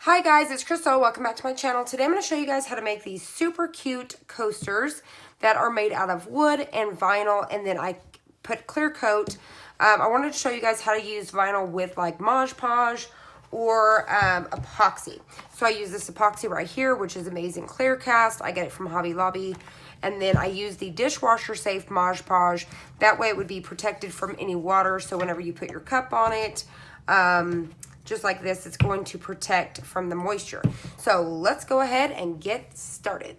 Hi guys, it's Crystal. Welcome back to my channel. Today I'm going to show you guys how to make these super cute coasters that are made out of wood and vinyl, and then I put clear coat. I wanted to show you guys how to use vinyl with like Mod Podge or epoxy. So I use this epoxy right here, which is amazing clear cast. I get it from Hobby Lobby. And then I use the dishwasher safe Mod Podge. That way it would be protected from any water. So whenever you put your cup on it, just like this, it's going to protect from the moisture. So let's go ahead and get started.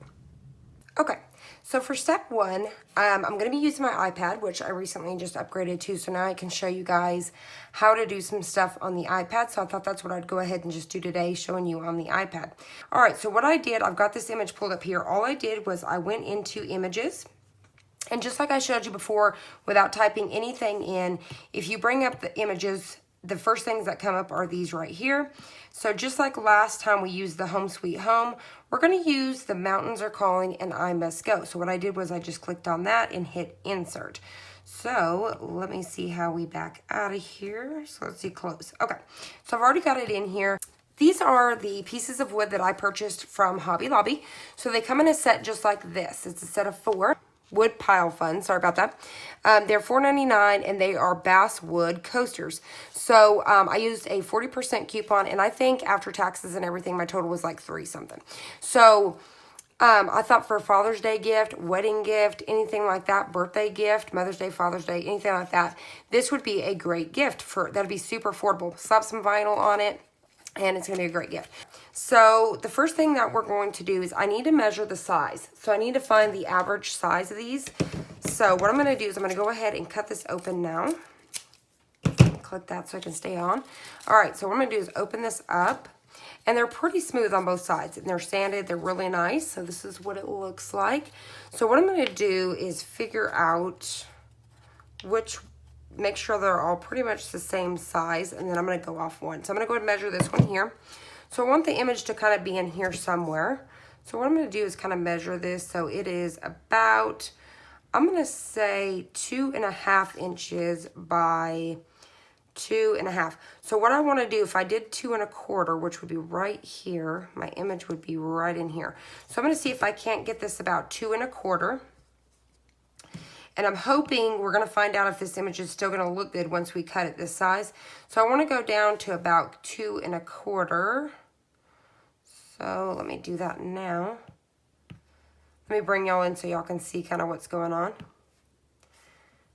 Okay, so for step one, I'm going to be using my iPad, which I recently just upgraded to, so now I can show you guys how to do some stuff on the iPad. So I thought that's what I'd go ahead and just do today, showing you on the iPad. All right, so what I did, I've got this image pulled up here. All I did was I went into images, and just like I showed you before, without typing anything in, if you bring up the images, the first things that come up are these right here. So just like last time we used the Home Sweet Home, we're going to use The Mountains Are Calling and I Must Go. So what I did was I just clicked on that and hit insert. So let me see how we back out of here. So let's see, close. Okay, so I've already got it in here. These are the pieces of wood that I purchased from Hobby Lobby. So they come in a set just like this. It's a set of 4. Wood pile fun, sorry about that. They're $4.99 and they are basswood coasters. So I used a 40% coupon, and I think after taxes and everything, my total was like $3 something. So I thought for a Father's Day gift, wedding gift, anything like that, birthday gift, Mother's Day, Father's Day, anything like that, this would be a great gift for, that'd be super affordable. Slap some vinyl on it, and it's going to be a great gift. So the first thing that we're going to do is I need to measure the size. So I need to find the average size of these. So what I'm going to do is I'm going to go ahead and cut this open now. Click that so I can stay on. All right, so what I'm going to do is open this up. And they're pretty smooth on both sides. And they're sanded. They're really nice. So this is what it looks like. So what I'm going to do is figure out make sure they're all pretty much the same size, and then I'm going to go off one. So I'm going to go ahead and measure this one here. So I want the image to kind of be in here somewhere. So what I'm going to do is kind of measure this. So it is about, I'm going to say 2.5 inches by 2.5. So what I want to do, if I did 2.25, which would be right here, my image would be right in here. So I'm going to see if I can't get this about 2.25. And I'm hoping we're going to find out if this image is still going to look good once we cut it this size. So I want to go down to about 2.25. So let me do that now. Let me bring y'all in so y'all can see kind of what's going on.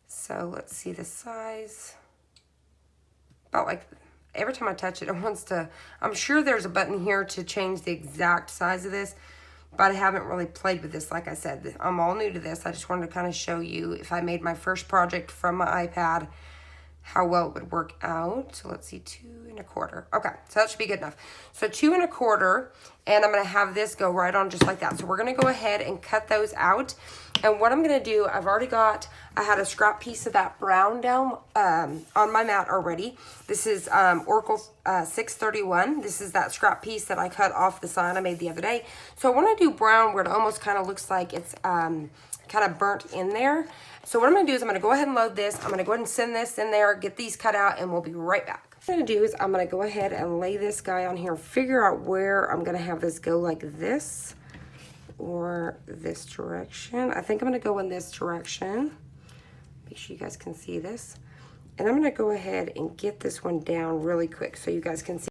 So let's see the size. About like, every time I touch it, it wants to, I'm sure there's a button here to change the exact size of this. But I haven't really played with this. Like I said, I'm all new to this. I just wanted to kind of show you, if I made my first project from my iPad, how well it would work out. So let's see, 2.25. Okay, so that should be good enough. So 2.25, and I'm going to have this go right on just like that. So we're going to go ahead and cut those out. And what I'm going to do, I had a scrap piece of that brown down on my mat already. This is Oracle 631. This is that scrap piece that I cut off the sign I made the other day. So I want to do brown where it almost kind of looks like it's kind of burnt in there. So what I'm going to do is I'm going to go ahead and load this. I'm going to go ahead and send this in there, get these cut out, and we'll be right back. What I'm going to do is I'm going to go ahead and lay this guy on here, figure out where I'm going to have this go, like this or this direction. I think I'm going to go in this direction. Make sure you guys can see this. And I'm going to go ahead and get this one down really quick so you guys can see.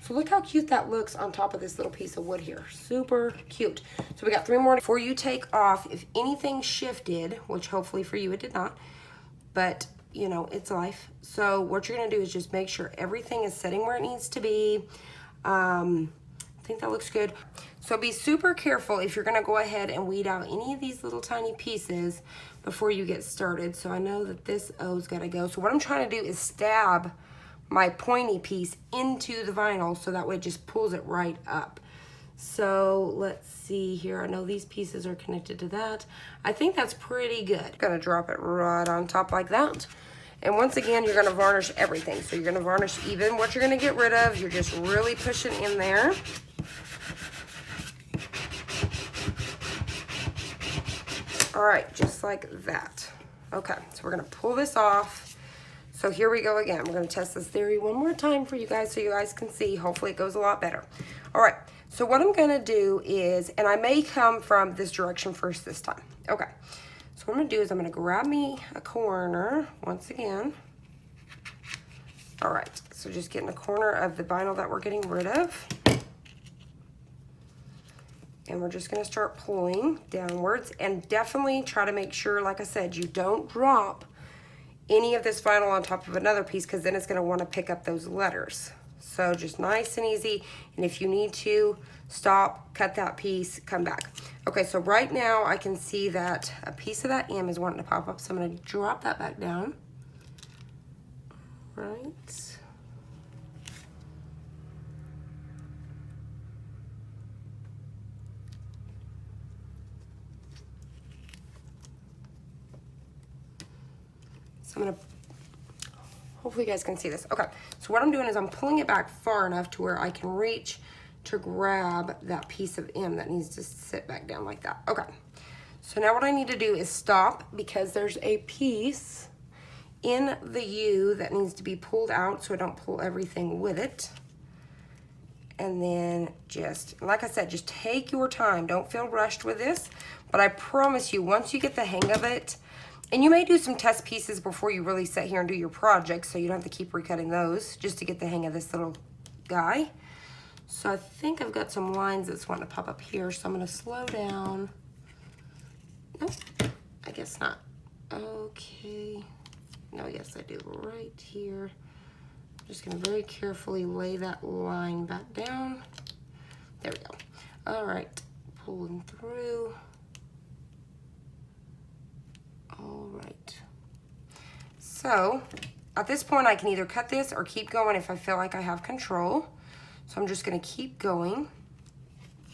So look how cute that looks on top of this little piece of wood here. Super cute. So we got 3 more. Before you take off, if anything shifted, which hopefully for you it did not, but you know, it's life. So what you're going to do is just make sure everything is sitting where it needs to be. I think that looks good. So be super careful if you're going to go ahead and weed out any of these little tiny pieces before you get started. So I know that this O's got to go. So what I'm trying to do is stab my pointy piece into the vinyl so that way it just pulls it right up. So let's see here. I know these pieces are connected to that. I think that's pretty good. Gonna drop it right on top like that. And once again, you're gonna varnish everything. So you're gonna varnish even what you're gonna get rid of. You're just really pushing in there. All right, just like that. Okay, so we're gonna pull this off. So here we go again. We're gonna test this theory one more time for you guys so you guys can see. Hopefully it goes a lot better. All right, so what I'm gonna do is, and I may come from this direction first this time. Okay, so what I'm gonna do is I'm gonna grab me a corner once again. All right, so just getting a corner of the vinyl that we're getting rid of. And we're just gonna start pulling downwards, and definitely try to make sure, like I said, you don't drop any of this vinyl on top of another piece, because then it's gonna wanna pick up those letters. So just nice and easy, and if you need to, stop, cut that piece, come back. Okay, so right now I can see that a piece of that M is wanting to pop up, so I'm gonna drop that back down. Right. I'm gonna, hopefully you guys can see this. Okay, so what I'm doing is I'm pulling it back far enough to where I can reach to grab that piece of M that needs to sit back down like that. Okay, so now what I need to do is stop, because there's a piece in the U that needs to be pulled out so I don't pull everything with it. And then just, like I said, just take your time. Don't feel rushed with this, but I promise you, once you get the hang of it, and you may do some test pieces before you really sit here and do your project, so you don't have to keep recutting those, just to get the hang of this little guy. So I think I've got some lines that's wanting to pop up here, so I'm gonna slow down. Nope, I guess not. Okay, no, yes I do, right here. I'm just gonna very carefully lay that line back down. There we go. All right, pulling through. All right, so at this point I can either cut this or keep going if I feel like I have control. So I'm just gonna keep going.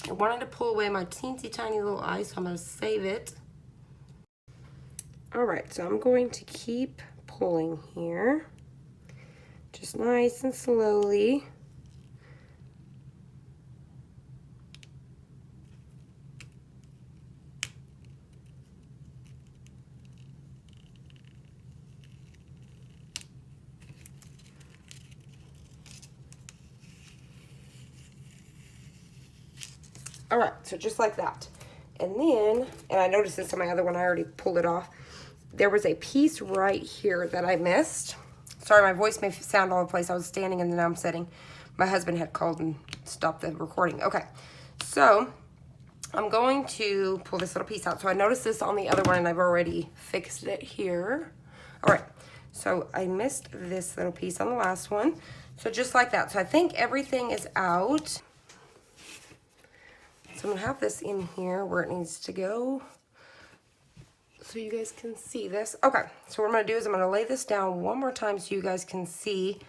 I wanted to pull away my teensy tiny little eye, so I'm gonna save it. All right, so I'm going to keep pulling here, just nice and slowly. All right, so just like that. And then, and I noticed this on my other one, I already pulled it off. There was a piece right here that I missed. Sorry, my voice may sound all over the place. I was standing in the numb setting. My husband had called and stopped the recording. Okay, so I'm going to pull this little piece out. So I noticed this on the other one and I've already fixed it here. All right, so I missed this little piece on the last one. So just like that. So I think everything is out. So I'm gonna have this in here where it needs to go so you guys can see this. Okay, so what I'm gonna do is I'm gonna lay this down one more time so you guys can see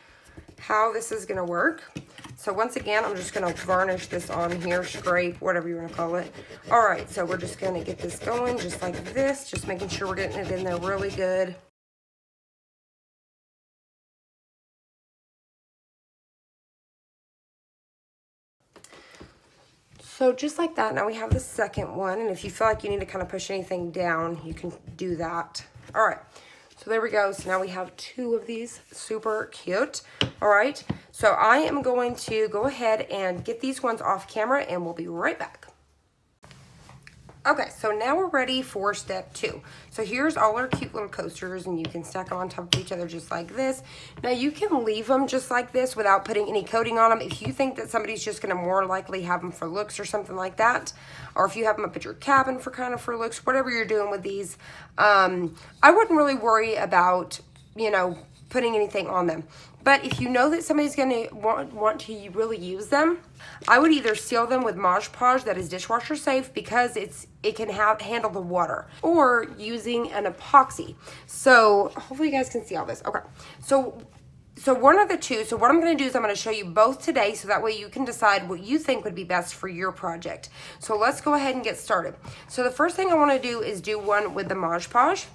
how this is gonna work. So once again, I'm just gonna varnish this on here, scrape, whatever you wanna call it. All right, so we're just gonna get this going just like this, just making sure we're getting it in there really good. So just like that, now we have the second one, and if you feel like you need to kind of push anything down, you can do that. All right, so there we go. So now we have two of these, super cute. All right, so I am going to go ahead and get these ones off camera, and we'll be right back. Okay, so now we're ready for step 2. So here's all our cute little coasters, and you can stack them on top of each other just like this. Now you can leave them just like this without putting any coating on them if you think that somebody's just gonna more likely have them for looks or something like that, or if you have them up at your cabin for kind of for looks, whatever you're doing with these. I wouldn't really worry about, you know, putting anything on them. But if you know that somebody's gonna want to really use them, I would either seal them with Mod Podge that is dishwasher safe because it can handle the water, or using an epoxy. So hopefully you guys can see all this. Okay, so one of the two. So what I'm going to do is I'm going to show you both today, so that way you can decide what you think would be best for your project. So let's go ahead and get started. So the first thing I want to do is do one with the Mod Podge.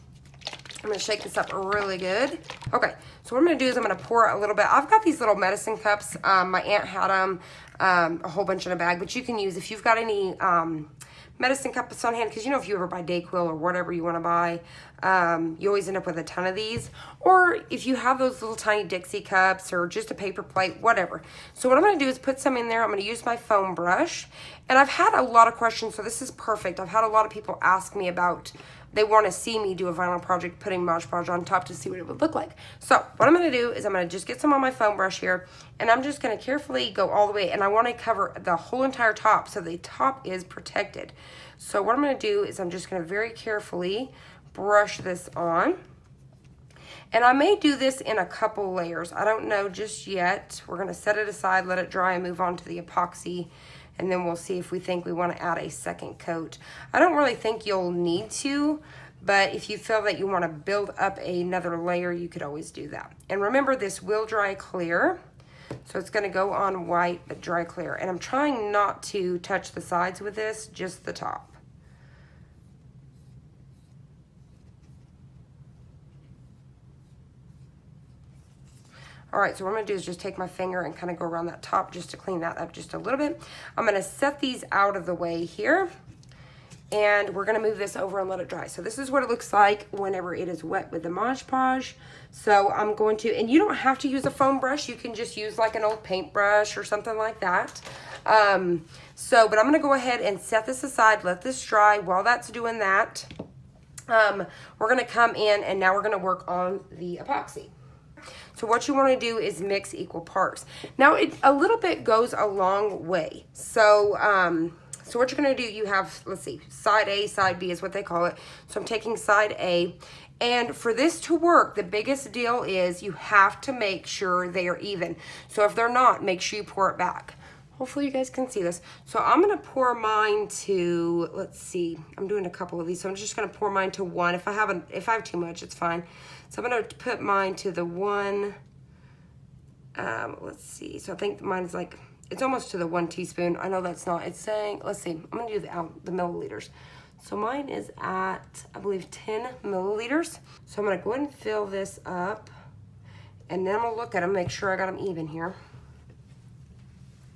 I'm going to shake this up really good. Okay, so what I'm going to do is I'm going to pour a little bit. I've got these little medicine cups. My aunt had them, a whole bunch in a bag, but you can use, if you've got any medicine cups on hand, because you know, if you ever buy Dayquil or whatever you want to buy, you always end up with a ton of these. Or if you have those little tiny Dixie cups or just a paper plate, whatever. So what I'm going to do is put some in there. I'm going to use my foam brush. And I've had a lot of questions, so this is perfect. I've had a lot of people ask me about, they want to see me do a vinyl project putting Mod Podge on top to see what it would look like. So what I'm going to do is I'm going to just get some on my foam brush here, and I'm just going to carefully go all the way, and I want to cover the whole entire top so the top is protected. So what I'm going to do is I'm just going to very carefully brush this on. And I may do this in a couple layers. I don't know just yet. We're going to set it aside, let it dry, and move on to the epoxy. And then we'll see if we think we want to add a second coat. I don't really think you'll need to, but if you feel that you want to build up another layer, you could always do that. And remember, this will dry clear. So it's going to go on white, but dry clear. And I'm trying not to touch the sides with this, just the top. All right, so what I'm gonna do is just take my finger and kind of go around that top just to clean that up just a little bit. I'm gonna set these out of the way here, and we're gonna move this over and let it dry. So this is what it looks like whenever it is wet with the Mod Podge. So I'm going to, and you don't have to use a foam brush, you can just use like an old paintbrush or something like that. But I'm gonna go ahead and set this aside, let this dry. While that's doing that, we're gonna come in and now we're gonna work on the epoxy. So what you want to do is mix equal parts. Now, a little bit goes a long way. So, so what you're going to do, you have, let's see, side A, side B is what they call it. So I'm taking side A. And for this to work, the biggest deal is you have to make sure they are even. So if they're not, make sure you pour it back. Hopefully you guys can see this. So I'm going to pour mine to, let's see, I'm doing a couple of these. So I'm just going to pour mine to 1. If I have too much, it's fine. So I'm going to put mine to the 1, let's see. So I think mine is like, it's almost to the 1 teaspoon. I know that's not, it's saying, let's see, I'm going to do the milliliters. So mine is at, I believe, 10 milliliters. So I'm going to go ahead and fill this up. And then I'm going to look at them, make sure I got them even here.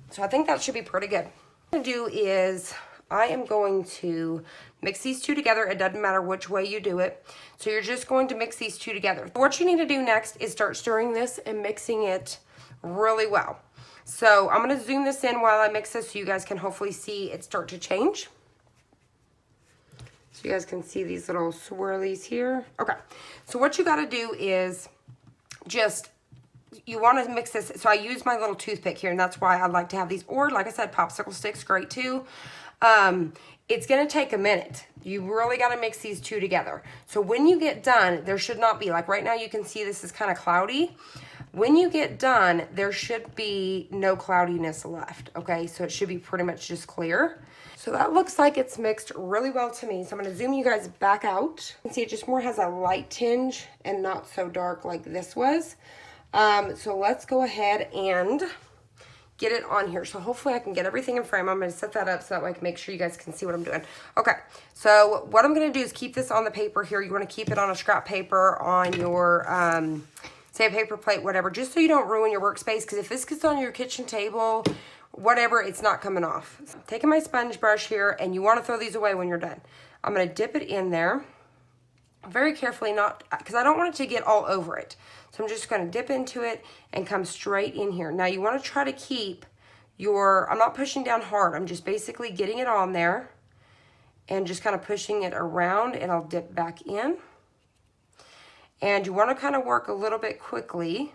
So I think that should be pretty good. What I'm going to do is I am going to mix these two together. It doesn't matter which way you do it. So you're just going to mix these two together. What you need to do next is start stirring this and mixing it really well. So I'm going to zoom this in while I mix this so you guys can hopefully see it start to change. So you guys can see these little swirlies here. Okay, so what you got to do is just, you want to mix this. So I use my little toothpick here, and that's why I like to have these. Or like I said, popsicle sticks, great too. It's going to take a minute. You really got to mix these two together. So when you get done, there should not be, like right now you can see this is kind of cloudy. When you get done, there should be no cloudiness left, okay? So it should be pretty much just clear. So that looks like it's mixed really well to me. So I'm going to zoom you guys back out. You can see it just more has a light tinge and not so dark like this was. So let's go ahead and get it on here. So hopefully I can get everything in frame. I'm going to set that up so that way I can make sure you guys can see what I'm doing. Okay, so what I'm going to do is keep this on the paper here. You want to keep it on a scrap paper on your, say a paper plate, whatever, just so you don't ruin your workspace, because if this gets on your kitchen table, whatever, it's not coming off. So I'm taking my sponge brush here, and you want to throw these away when you're done. I'm going to dip it in there very carefully, not because I don't want it to get all over it. So I'm just going to dip into it and come straight in here. Now you want to try to keep your, I'm not pushing down hard, I'm just basically getting it on there and just kind of pushing it around, and I'll dip back in. And you want to kind of work a little bit quickly,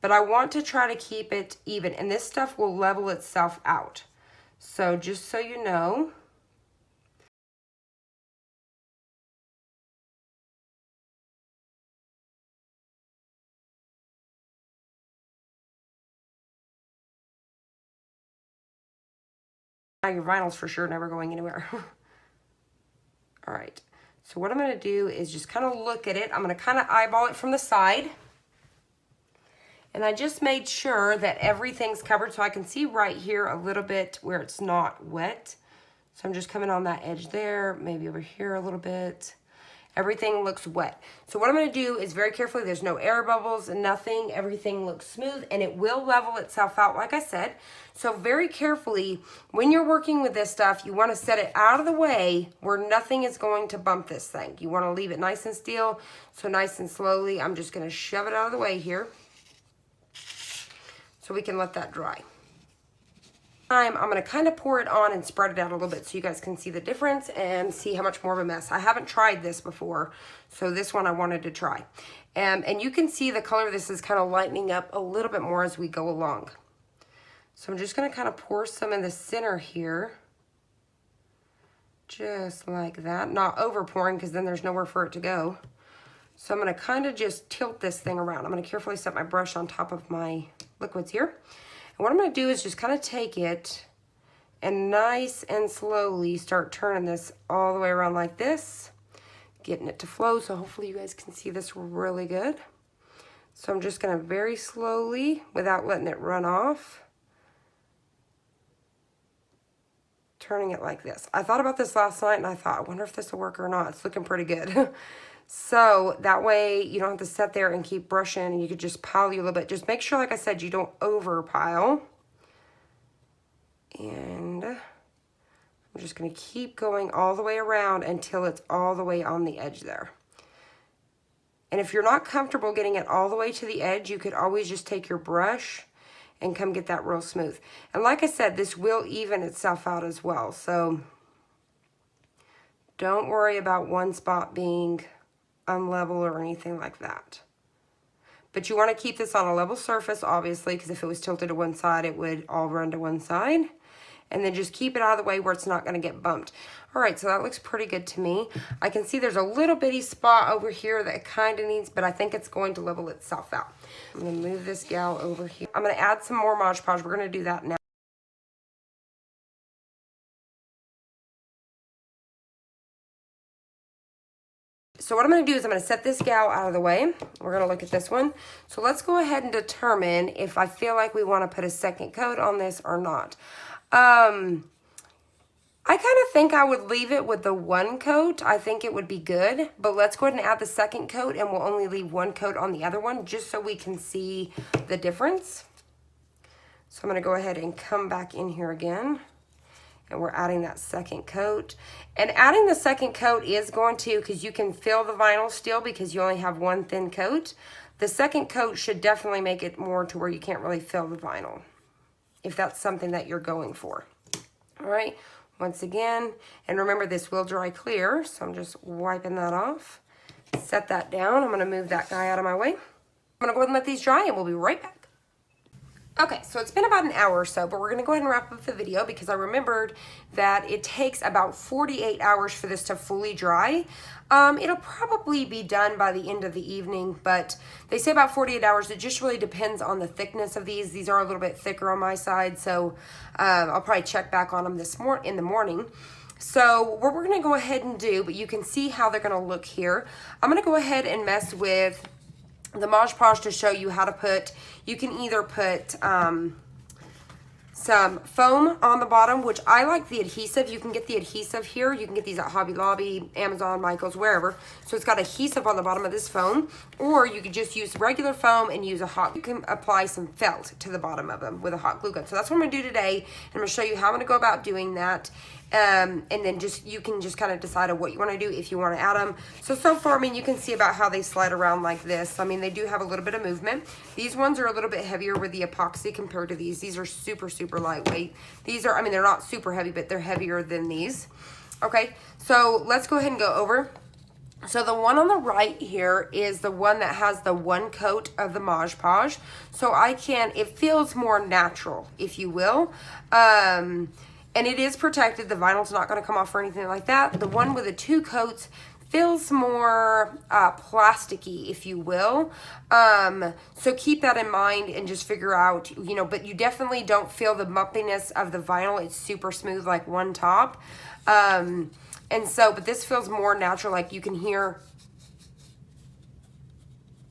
but I want to try to keep it even, and this stuff will level itself out. So just so you know, now your vinyl's for sure never going anywhere. All right, so what I'm going to do is just kind of look at it. I'm going to kind of eyeball it from the side. And I just made sure that everything's covered, so I can see right here a little bit where it's not wet. So I'm just coming on that edge there, maybe over here a little bit. Everything looks wet. So what I'm going to do is very carefully, there's no air bubbles and nothing. Everything looks smooth and it will level itself out like I said. So very carefully, when you're working with this stuff, you want to set it out of the way where nothing is going to bump this thing. You want to leave it nice and still. So nice and slowly, I'm just going to shove it out of the way here so we can let that dry. I'm going to kind of pour it on and spread it out a little bit so you guys can see the difference and see how much more of a mess. I haven't tried this before, so this one I wanted to try. And you can see the color of this is kind of lightening up a little bit more as we go along. So I'm just going to kind of pour some in the center here. Just like that. Not over pouring because then there's nowhere for it to go. So I'm going to kind of just tilt this thing around. I'm going to carefully set my brush on top of my liquids here. And what I'm going to do is just kind of take it and nice and slowly start turning this all the way around like this, getting it to flow. So hopefully you guys can see this really good. So I'm just going to very slowly, without letting it run off, turning it like this. I thought about this last night and I thought, I wonder if this will work or not. It's looking pretty good. So that way you don't have to sit there and keep brushing, and you could just pile you a little bit. Just make sure, like I said, you don't over pile. And I'm just going to keep going all the way around until it's all the way on the edge there. And if you're not comfortable getting it all the way to the edge, you could always just take your brush and come get that real smooth. And like I said, this will even itself out as well. So don't worry about one spot being unlevel or anything like that. But you want to keep this on a level surface, obviously, because if it was tilted to one side, it would all run to one side. And then just keep it out of the way where it's not going to get bumped. All right, so that looks pretty good to me. I can see there's a little bitty spot over here that it kind of needs, but I think it's going to level itself out. I'm going to move this gal over here. I'm going to add some more Mod Podge. We're going to do that now. So what I'm going to do is I'm going to set this gal out of the way. We're going to look at this one. So let's go ahead and determine if I feel like we want to put a second coat on this or not. I kind of think I would leave it with the one coat. I think it would be good. But let's go ahead and add the second coat, and we'll only leave one coat on the other one just so we can see the difference. So I'm going to go ahead and come back in here again. And we're adding that second coat. And adding the second coat is going to, because you can fill the vinyl still because you only have one thin coat. The second coat should definitely make it more to where you can't really fill the vinyl, if that's something that you're going for. All right, once again, and remember this will dry clear, so I'm just wiping that off. Set that down. I'm going to move that guy out of my way. I'm going to go ahead and let these dry, and we'll be right back. Okay, so it's been about an hour or so, but we're going to go ahead and wrap up the video because I remembered that it takes about 48 hours for this to fully dry. It'll probably be done by the end of the evening, but they say about 48 hours. It just really depends on the thickness of these. These are a little bit thicker on my side, so I'll probably check back on them in the morning. So what we're going to go ahead and do, but you can see how they're going to look here. I'm going to go ahead and mess with the Mod Podge to show you how to put, you can either put some foam on the bottom, which I like the adhesive. You can get the adhesive here. You can get these at Hobby Lobby, Amazon, Michaels, wherever. So it's got adhesive on the bottom of this foam, or you could just use regular foam and use you can apply some felt to the bottom of them with a hot glue gun. So that's what I'm going to do today. And I'm going to show you how I'm going to go about doing that. And then you can just kind of decide on what you want to do if you want to add them. So far, I mean, you can see about how they slide around like this. I mean, they do have a little bit of movement. These ones are a little bit heavier with the epoxy compared to these. These are super, super lightweight. These are, I mean, they're not super heavy, but they're heavier than these. Okay, so let's go ahead and go over. So the one on the right here is the one that has the one coat of the Mod Podge. So it feels more natural, if you will. And it is protected. The vinyl's not going to come off or anything like that. The one with the two coats feels more plasticky, if you will. So keep that in mind and just figure out, but you definitely don't feel the bumpiness of the vinyl. It's super smooth like one top. But this feels more natural, like you can hear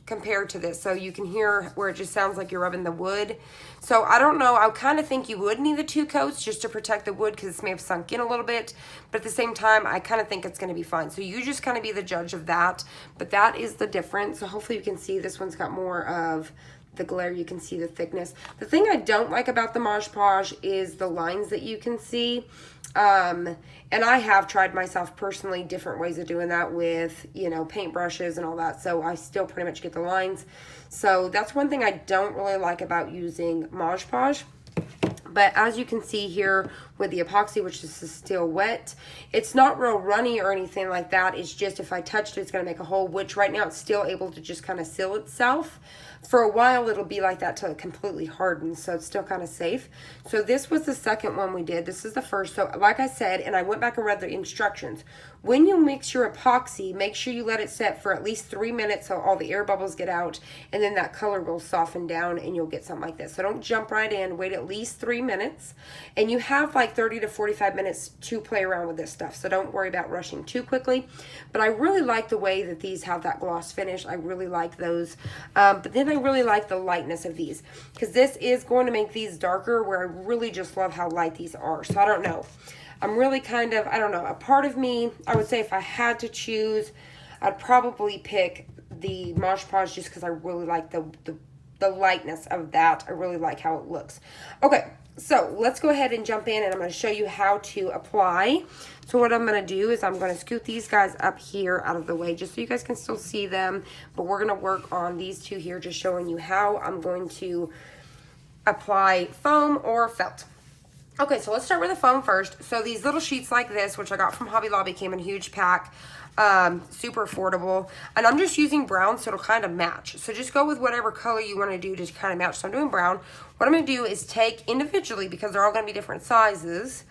compared to this. So you can hear where it just sounds like you're rubbing the wood. So I don't know, I kind of think you would need the 2 coats just to protect the wood because this may have sunk in a little bit, but at the same time I kind of think it's going to be fine. So you just kind of be the judge of that, but that is the difference. So hopefully you can see this one's got more of the glare, you can see the thickness. The thing I don't like about the Mod Podge is the lines that you can see. And I have tried myself personally different ways of doing that with, you know, paint brushes and all that. So I still pretty much get the lines. So that's one thing I don't really like about using Mod Podge. But as you can see here with the epoxy, which is still wet, it's not real runny or anything like that. It's just if I touched it, it's going to make a hole, which right now it's still able to just kind of seal itself. For a while, it'll be like that till it completely hardens, so it's still kind of safe. So this was the second one we did. This is the first. So like I said, and I went back and read the instructions. When you mix your epoxy, make sure you let it set for at least 3 minutes so all the air bubbles get out, and then that color will soften down and you'll get something like this. So don't jump right in. Wait at least 3 minutes. And you have like 30 to 45 minutes to play around with this stuff, so don't worry about rushing too quickly. But I really like the way that these have that gloss finish. I really like those. But then I really like the lightness of these, because this is going to make these darker, where I really just love how light these are. So I don't know. I'm really kind of, I don't know, a part of me, I would say if I had to choose, I'd probably pick the Mod Podge just because I really like the lightness of that. I really like how it looks. Okay, so let's go ahead and jump in, and I'm going to show you how to apply. So what I'm going to do is I'm going to scoot these guys up here out of the way just so you guys can still see them. But we're going to work on these two here, just showing you how I'm going to apply foam or felt. Okay, so let's start with the foam first. So these little sheets like this, which I got from Hobby Lobby, came in a huge pack, super affordable. And I'm just using brown, so it'll kind of match. So just go with whatever color you want to do to kind of match. So I'm doing brown. What I'm going to do is take individually, because they're all going to be different sizes,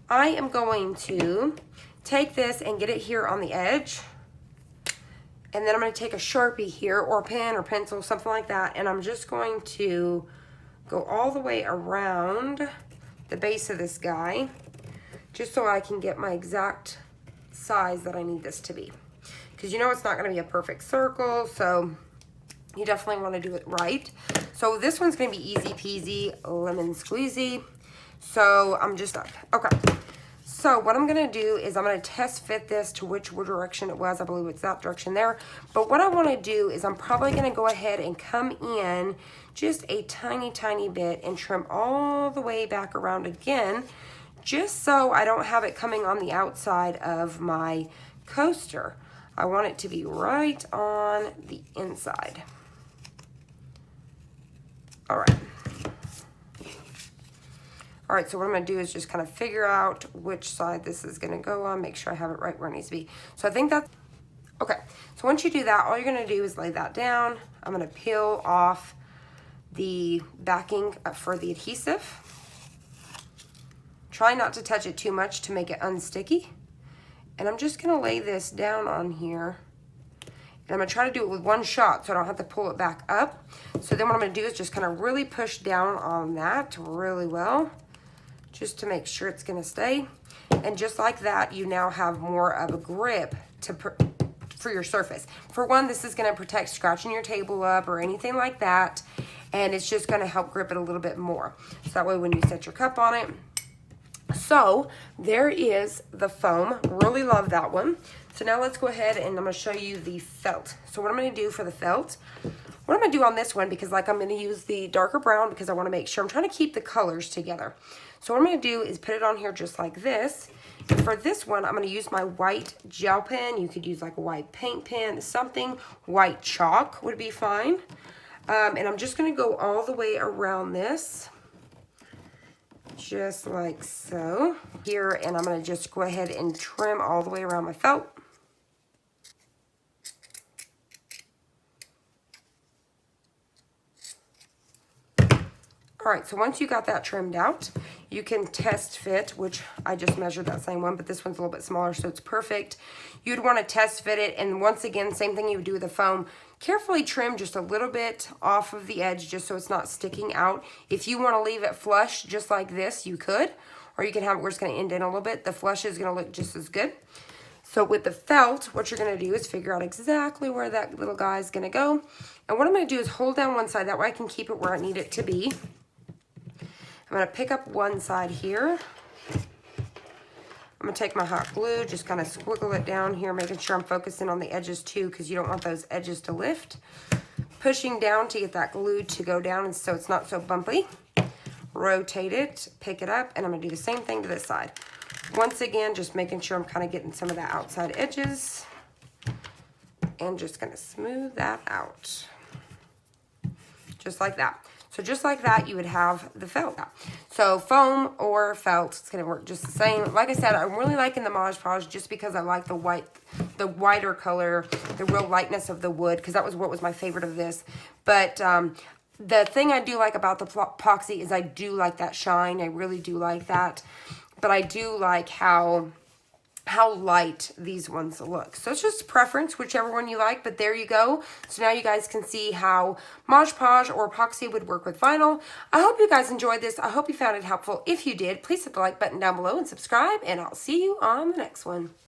I am going to take this and get it here on the edge. And then I'm going to take a Sharpie here, or a pen or pencil, something like that. And I'm just going to go all the way around the base of this guy, just so I can get my exact size that I need this to be. Because you know it's not going to be a perfect circle, so you definitely want to do it right. So this one's going to be easy peasy, lemon squeezy. So I'm just done. Okay. So what I'm going to do is I'm going to test fit this to which direction it was. I believe it's that direction there. But what I want to do is I'm probably going to go ahead and come in just a tiny, tiny bit and trim all the way back around again, just so I don't have it coming on the outside of my coaster. I want it to be right on the inside. All right. All right, so what I'm going to do is just kind of figure out which side this is going to go on, make sure I have it right where it needs to be. So I think that's, okay. So once you do that, all you're going to do is lay that down. I'm going to peel off the backing for the adhesive. Try not to touch it too much to make it unsticky. And I'm just going to lay this down on here. And I'm going to try to do it with one shot so I don't have to pull it back up. So then what I'm going to do is just kind of really push down on that really well, just to make sure it's going to stay. And just like that, you now have more of a grip for your surface. For one, this is going to protect scratching your table up or anything like that. And it's just going to help grip it a little bit more. So that way when you set your cup on it. So there is the foam. Really love that one. So now let's go ahead and I'm going to show you the felt. So what I'm going to do for the felt, what I'm going to do on this one, because like I'm going to use the darker brown because I want to make sure I'm trying to keep the colors together. So what I'm going to do is put it on here just like this. And for this one, I'm going to use my white gel pen. You could use like a white paint pen, something. White chalk would be fine. And I'm just going to go all the way around this. Just like so. Here, and I'm going to just go ahead and trim all the way around my felt. All right, so once you got that trimmed out, you can test fit, which I just measured that same one, but this one's a little bit smaller, so it's perfect. You'd want to test fit it, and once again, same thing you would do with the foam. Carefully trim just a little bit off of the edge just so it's not sticking out. If you want to leave it flush just like this, you could, or you can have it where it's going to end in a little bit. The flush is going to look just as good. So with the felt, what you're going to do is figure out exactly where that little guy is going to go. And what I'm going to do is hold down one side. That way I can keep it where I need it to be. I'm going to pick up one side here. I'm going to take my hot glue, just kind of squiggle it down here, making sure I'm focusing on the edges too, because you don't want those edges to lift. Pushing down to get that glue to go down and so it's not so bumpy. Rotate it, pick it up, and I'm going to do the same thing to this side. Once again, just making sure I'm kind of getting some of the outside edges. And just going to smooth that out. Just like that. So just like that, you would have the felt. So foam or felt, it's going to work just the same. Like I said, I'm really liking the Mod Podge just because I like the whiter color, the real lightness of the wood, because that was what was my favorite of this. But the thing I do like about the epoxy is I do like that shine. I really do like that. But I do like how light these ones look. So it's just preference, whichever one you like, but there you go. So now you guys can see how Mod Podge or epoxy would work with vinyl. I hope you guys enjoyed this. I hope you found it helpful. If you did, please hit the like button down below and subscribe, and I'll see you on the next one.